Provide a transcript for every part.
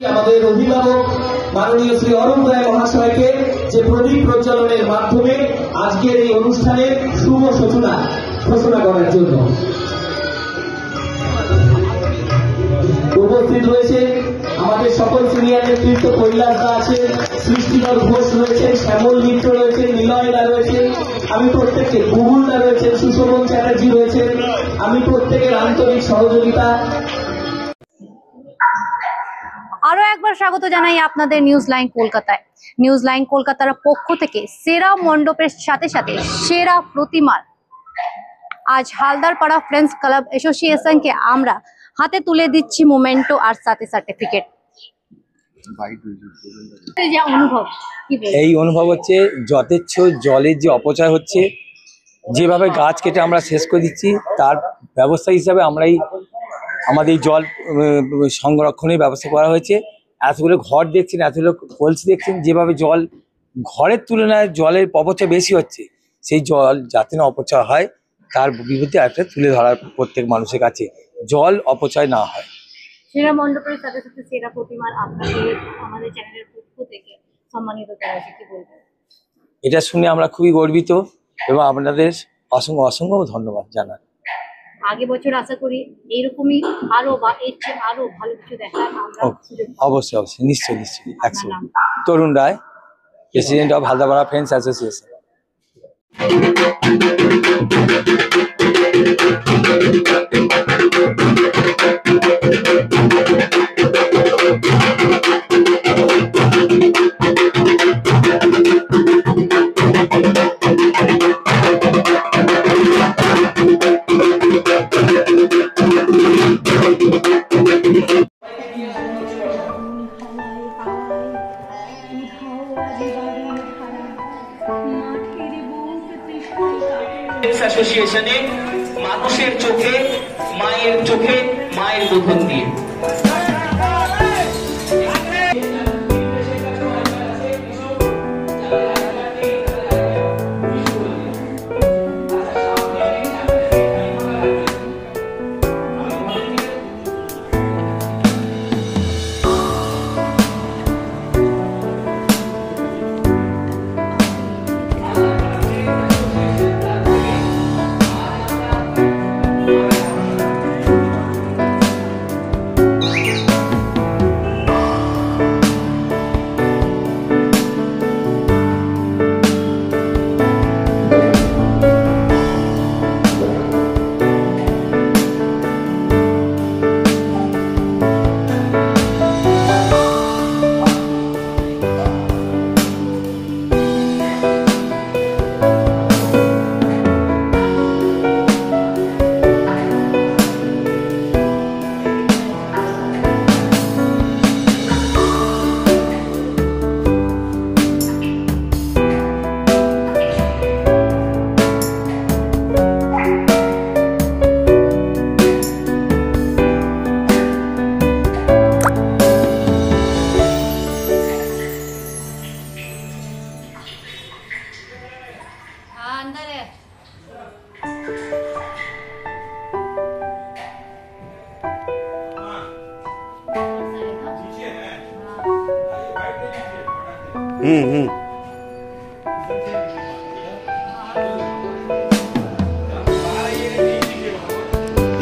আমাদের অভিভাবক মাননীয় শ্রী অরুণ রায় মহাশয়কে যে প্রদীপ প্রজ্বলনের মাধ্যমে আজকের এই অনুষ্ঠানের শুভ সূচনা ঘোষণা করার জন্য উপস্থিত রয়েছে আমাদের সকল সিনিয়র নেতৃত্ব। কৈলাস দা আছেন, সৃষ্টিধর ঘোষ রয়েছেন, শ্যামল মিত্র রয়েছেন, নিলয় দা রয়েছেন, আমি প্রত্যেককে গুগুল দা রয়েছেন, সুশোভন চ্যাটার্জি রয়েছেন, আমি প্রত্যেকের আন্তরিক সহযোগিতা। আরো একবার স্বাগত জানাই আপনাদের নিউজ লাইন কলকাতায়। নিউজ লাইন কলকাতার পক্ষ থেকে সেরা মণ্ডপের সাথে সাথে সেরা প্রতিমার আজ হালদারপাড়া ফ্রেন্ডস ক্লাব অ্যাসোসিয়েশনকে আমরা হাতে তুলে দিচ্ছি মোমেন্টো আর সাথে সার্টিফিকেট। এই অনুভব হচ্ছে যথেচ্ছ জলের যে অপচয় হচ্ছে, যেভাবে গাছ কেটে আমরা শেষ করে দিচ্ছি, তার ব্যবস্থা হিসাবে আমরাই আমাদের জল সংরক্ষণের ব্যবস্থা করা হয়েছে। এতগুলো ঘর দেখছেন, এতগুলো কলসি দেখছেন, যেভাবে জল ঘরের তুলনায় জলের অপচয় বেশি হচ্ছে, সেই জল যাতে না অপচয় হয় তার বিরুদ্ধে একটা তুলে ধরার প্রত্যেক মানুষের কাছে জল অপচয় না হয়। সেরা মণ্ডপের সাথে সাথে সেরা প্রতিমার আপনাকে আমাদের চ্যানেলের পক্ষ থেকে সম্মানিত করা হয়েছে, কি বলবেন? এটা শুনে আমরা খুবই গর্বিত এবং আপনাদের অসংখ্য অসংখ্য ধন্যবাদ জানাই। আগে বছর আশা করি এইরকমই আরো বা এর চেয়ে আরো ভালো কিছু দেখার আমরা অবশ্যই অবশ্যই নিশ্চয়ই নিশ্চয়ই। Tarun Roy, president of Haldarpara friends association. অ্যাসোসিয়েশনে মানুষের চোখে, মায়ের চোখে, মায়ের বোধন দিয়ে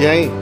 यहीं